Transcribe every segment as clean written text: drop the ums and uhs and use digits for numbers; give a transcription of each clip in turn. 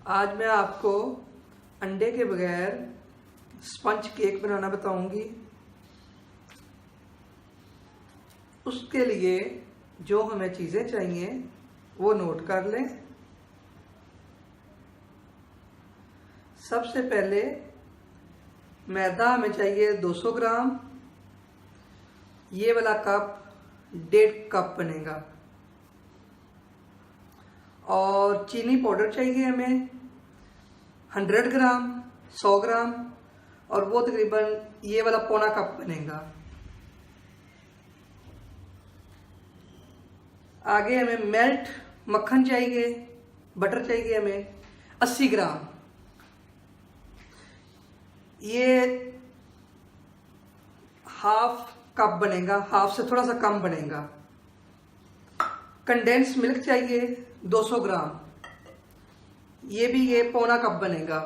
आज मैं आपको अंडे के बगैर स्पंज केक बनाना बताऊंगी। उसके लिए जो हमें चीज़ें चाहिए वो नोट कर लें। सबसे पहले मैदा हमें चाहिए 200 ग्राम। ये वाला कप 1.5 कप बनेगा। और चीनी पाउडर चाहिए हमें 100 ग्राम, 100 ग्राम, और वो तकरीबन ये वाला पौना कप बनेगा। आगे हमें मेल्ट मक्खन चाहिए, बटर चाहिए हमें 80 ग्राम। ये हाफ कप बनेगा, हाफ से थोड़ा सा कम बनेगा। कंडेंस मिल्क चाहिए 200 ग्राम, ये भी ये पौना कप बनेगा।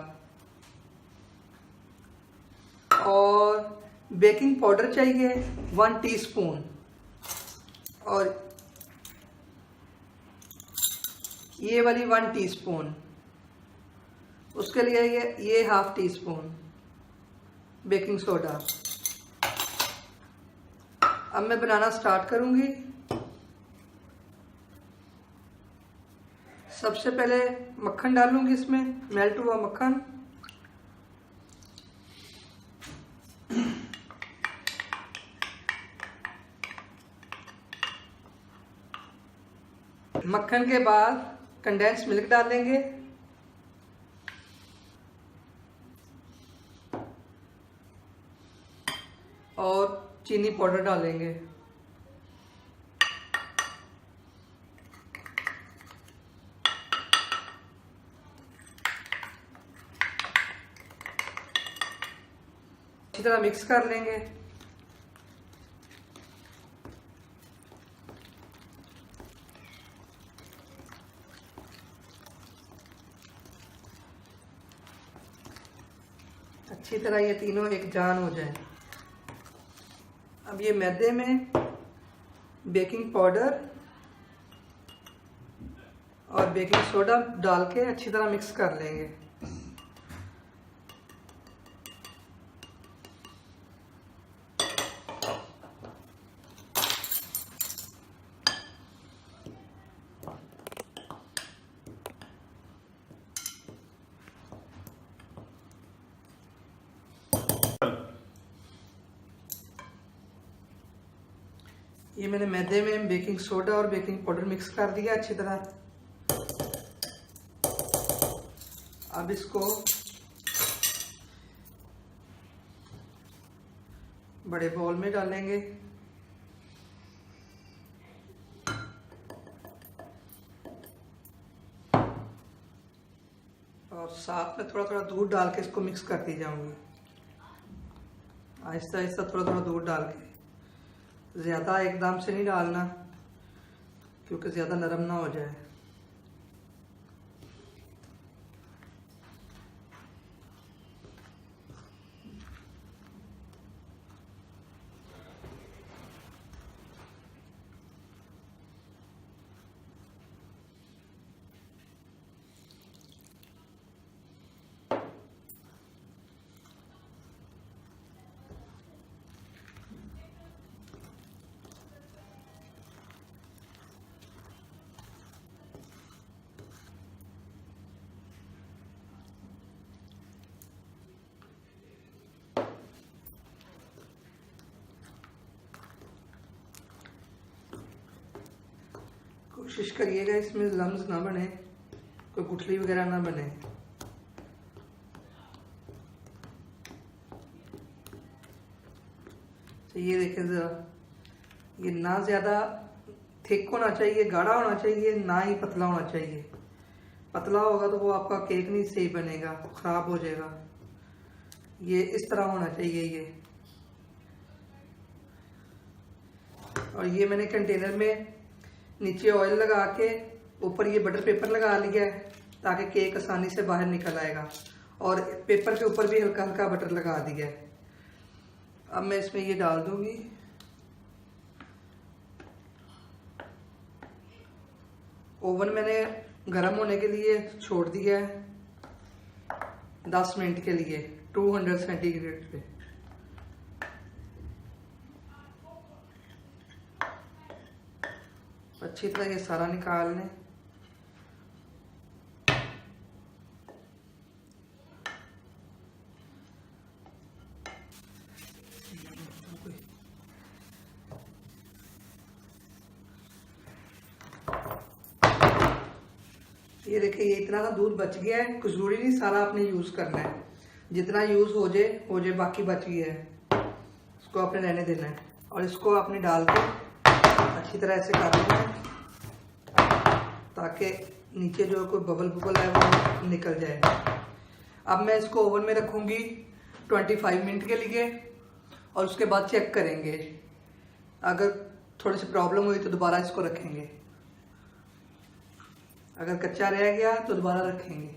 और बेकिंग पाउडर चाहिए 1 टीस्पून, और ये वाली 1 टीस्पून। उसके लिए ये हाफ टीस्पून बेकिंग सोडा। अब मैं बनाना स्टार्ट करूंगी। सबसे पहले मक्खन डालूंगी इसमें, मेल्ट हुआ मक्खन। मक्खन के बाद कंडेंस मिल्क डालेंगे, और चीनी पाउडर डालेंगे। अच्छी तरह मिक्स कर लेंगे। अच्छी तरह ये तीनों एक जान हो जाए। अब ये मैदे में बेकिंग पाउडर और बेकिंग सोडा डाल के अच्छी तरह मिक्स कर लेंगे। ये मैंने मैदे में बेकिंग सोडा और बेकिंग पाउडर मिक्स कर दिया अच्छी तरह। अब इसको बड़े बाउल में डालेंगे। और साथ में थोड़ा थोड़ा दूध डाल के इसको मिक्स करती जाऊंगी, आहिस्ता आहिस्ता थोड़ा थोड़ा दूध डाल के। ज़्यादा एकदम से नहीं डालना क्योंकि ज़्यादा नरम ना हो जाए। कोशिश करिएगा इसमें लम्स ना बने, कोई गुठली वगैरह ना बने। तो ये देखें जरा, ये ना ज्यादा थिक होना चाहिए, गाढ़ा होना चाहिए, ना ही पतला होना चाहिए। पतला होगा तो वो आपका केक नहीं सही बनेगा, खराब हो जाएगा। ये इस तरह होना चाहिए ये। और ये मैंने कंटेनर में नीचे ऑयल लगा के ऊपर ये बटर पेपर लगा लिया है ताकि केक आसानी से बाहर निकल आएगा, और पेपर के ऊपर भी हल्का हल्का बटर लगा दिया है। अब मैं इसमें ये डाल दूंगी। ओवन मैंने गर्म होने के लिए छोड़ दिया है। 10 मिनट के लिए 200 सेंटीग्रेड पे। अच्छी तरह ये सारा निकाल लें। ये देखिए, ये इतना सा दूध बच गया है। कुछ जरूरी नहीं सारा आपने यूज करना है, जितना यूज हो जाए बाकी बच गया है इसको आपने रहने देना है। और इसको आपने डाल के अच्छी तरह से कर लेना है ताकि नीचे जो कोई बबल है वो निकल जाए। अब मैं इसको ओवन में रखूंगी 25 मिनट के लिए और उसके बाद चेक करेंगे। अगर थोड़ी सी प्रॉब्लम हुई तो दोबारा इसको रखेंगे, अगर कच्चा रह गया तो दोबारा रखेंगे।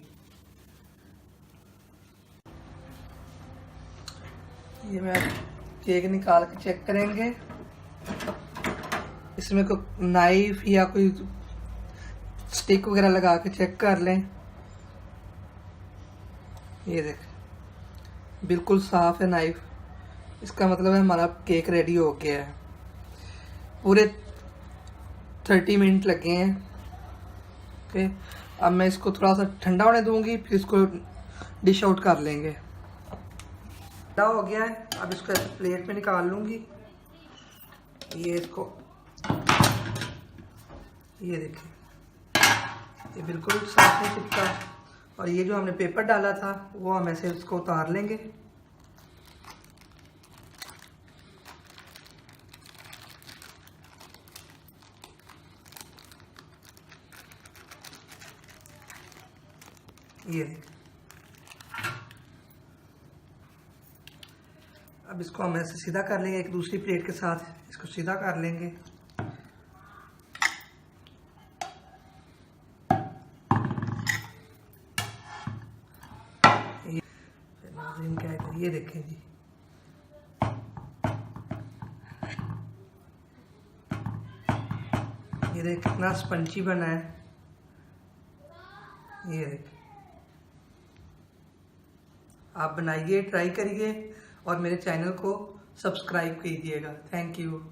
ये मैं केक निकाल के चेक करेंगे। इसमें कोई नाइफ या कोई स्टिक वगैरह लगा के चेक कर लें। ये देख, बिल्कुल साफ है नाइफ। इसका मतलब है हमारा केक रेडी हो गया है। पूरे 30 मिनट लगे हैं। ओके, अब मैं इसको थोड़ा सा ठंडा होने दूंगी, फिर इसको डिश आउट कर लेंगे। ठंडा हो गया है, अब इसको प्लेट में निकाल लूंगी। ये इसको, ये देखिए, ये बिल्कुल साफ नहीं चिपका। और ये जो हमने पेपर डाला था वो हम ऐसे इसको उतार लेंगे। ये अब इसको हम ऐसे सीधा कर लेंगे, एक दूसरी प्लेट के साथ इसको सीधा कर लेंगे। ये देखें जी, ये देख कितना स्पंजी बना है। ये देख, आप बनाइए, ट्राई करिए और मेरे चैनल को सब्सक्राइब कीजिएगा। Thank you.